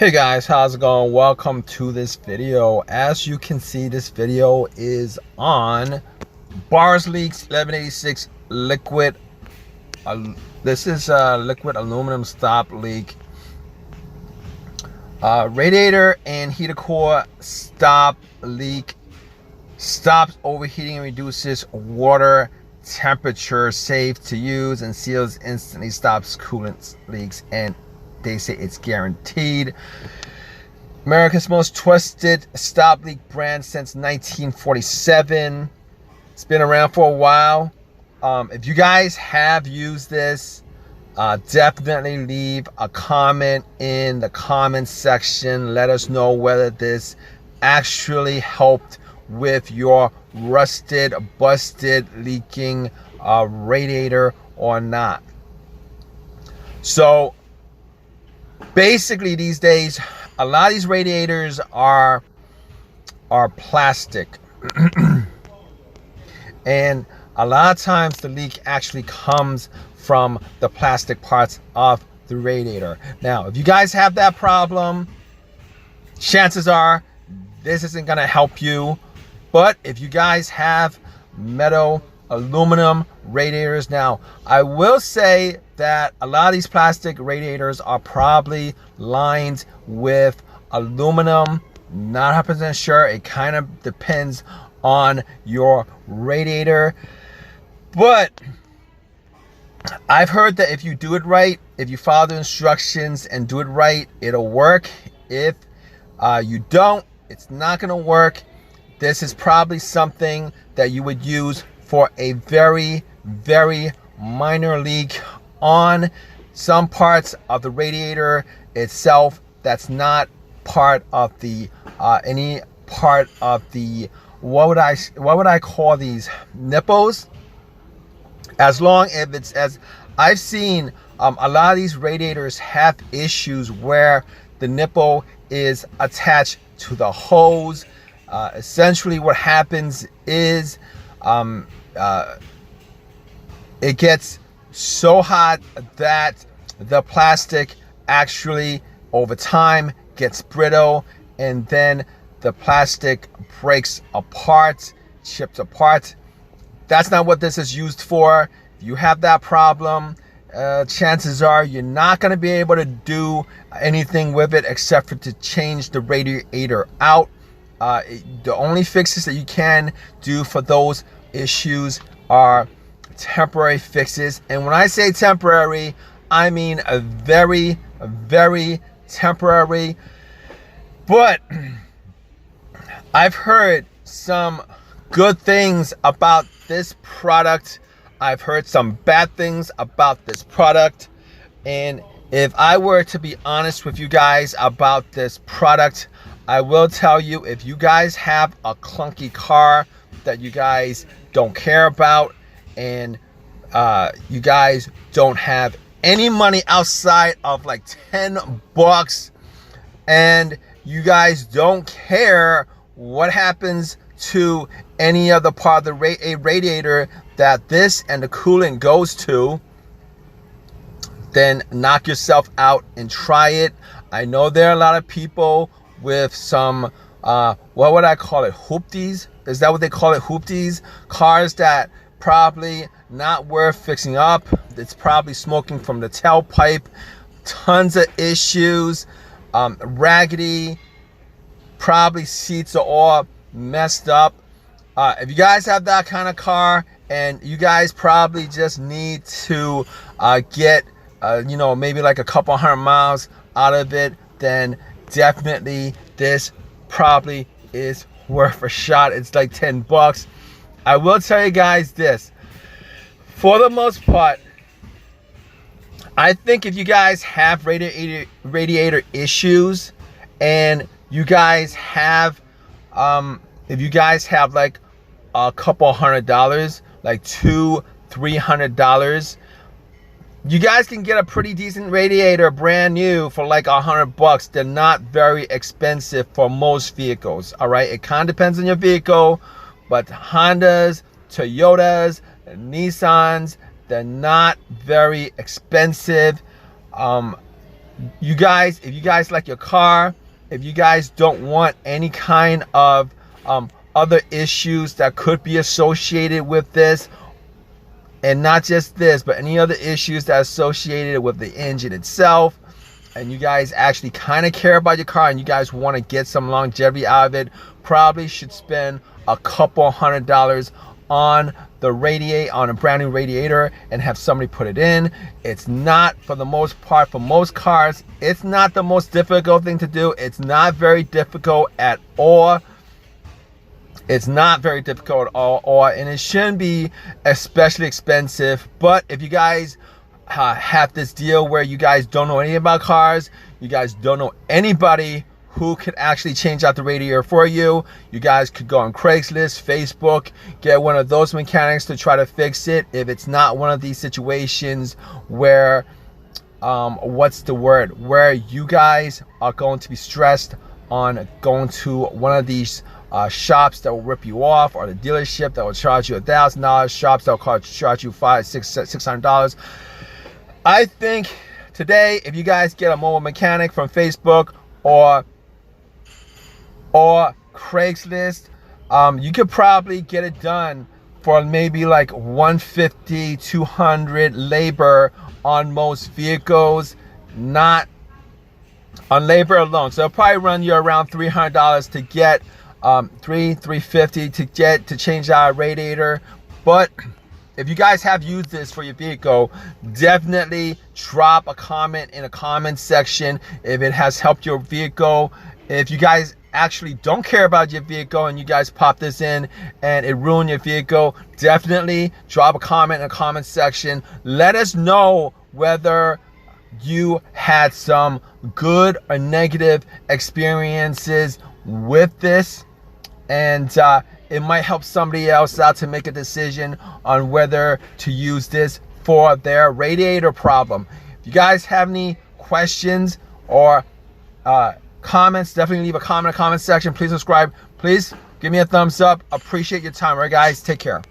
Hey guys, how's it going? Welcome to this video. As you can see, this video is on bars leaks 1186 liquid. This is a liquid aluminum stop leak. Radiator and heater core stop leak. Stops overheating and reduces water temperature, safe to use and seals instantly, stops coolant leaks, and they say it's guaranteed. America's most trusted stop leak brand since 1947. It's been around for a while. If you guys have used this, definitely leave a comment in the comment section. Let us know whether this actually helped with your rusted, busted, leaking radiator or not. So basically these days, a lot of these radiators are plastic. And a lot of times the leak actually comes from the plastic parts of the radiator. Now, if you guys have that problem, chances are this isn't gonna help you. But if you guys have metal, aluminum radiators, now I will say that a lot of these plastic radiators are probably lined with aluminum. Not 100% sure. It kind of depends on your radiator, but I've heard that if you do it right, if you follow the instructions and do it right, it'll work. If you don't, it's not gonna work. This is probably something that you would use for a very, very minor leak on some parts of the radiator itself. That's not part of the any part of the what would I call these nipples. As long as it's, as I've seen, a lot of these radiators have issues where the nipple is attached to the hose. Essentially what happens is it gets so hot that the plastic actually over time gets brittle, and then the plastic breaks apart, chips apart. That's not what this is used for. If you have that problem, chances are you're not going to be able to do anything with it except for to change the radiator out. The only fixes that you can do for those issues are temporary fixes. And when I say temporary, I mean a very, very temporary. But I've heard some good things about this product. I've heard some bad things about this product. And if I were to be honest with you guys about this product, I will tell you, if you guys have a clunky car that you guys don't care about, and you guys don't have any money outside of like 10 bucks, and you guys don't care what happens to any other part of the radiator that this and the coolant goes to, then knock yourself out and try it. I know there are a lot of people with some what would I call it, hoopties? Is that what they call it, hoopties? Cars that probably not worth fixing up. It's probably smoking from the tailpipe, tons of issues, raggedy, probably seats are all messed up. If you guys have that kind of car and you guys probably just need to get you know, maybe like a couple 100 miles out of it, then definitely this probably is worth a shot. It's like 10 bucks. I will tell you guys this, for the most part, I think if you guys have radiator issues, and you guys have if you guys have like a couple $100, like $200-300, you guys can get a pretty decent radiator brand new for like 100 bucks. They're not very expensive for most vehicles. All right, it kind of depends on your vehicle, but Hondas, Toyotas, Nissans, they're not very expensive. you guys, if you guys like your car, if you guys don't want any kind of other issues that could be associated with this, and not just this, but any other issues that are associated with the engine itself, and you guys actually kind of care about your car and you guys want to get some longevity out of it, probably should spend a couple $100 on a brand new radiator and have somebody put it in. It's not, for the most part, for most cars, it's not the most difficult thing to do. It's not very difficult at all. It's not very difficult at all, and it shouldn't be especially expensive. But if you guys have this deal where you guys don't know anything about cars, you guys don't know anybody who could actually change out the radiator for you, you guys could go on Craigslist, Facebook, get one of those mechanics to try to fix it. If it's not one of these situations where where you guys are going to be stressed on going to one of these shops that will rip you off, or the dealership that will charge you $1,000, shops that will charge you $600. I think today, if you guys get a mobile mechanic from Facebook or Craigslist, you could probably get it done for maybe like $150, $200 labor on most vehicles, not on labor alone. So it'll probably run you around $300 to get $350 to change out a radiator. But if you guys have used this for your vehicle, definitely drop a comment in the comment section if it has helped your vehicle. If you guys actually don't care about your vehicle and you guys pop this in and it ruined your vehicle, definitely drop a comment in the comment section. Let us know whether you had some good or negative experiences with this, and it might help somebody else out to make a decision on whether to use this for their radiator problem. If you guys have any questions or comments, definitely leave a comment in the comment section. Please subscribe. Please give me a thumbs up. Appreciate your time. All right, guys, take care.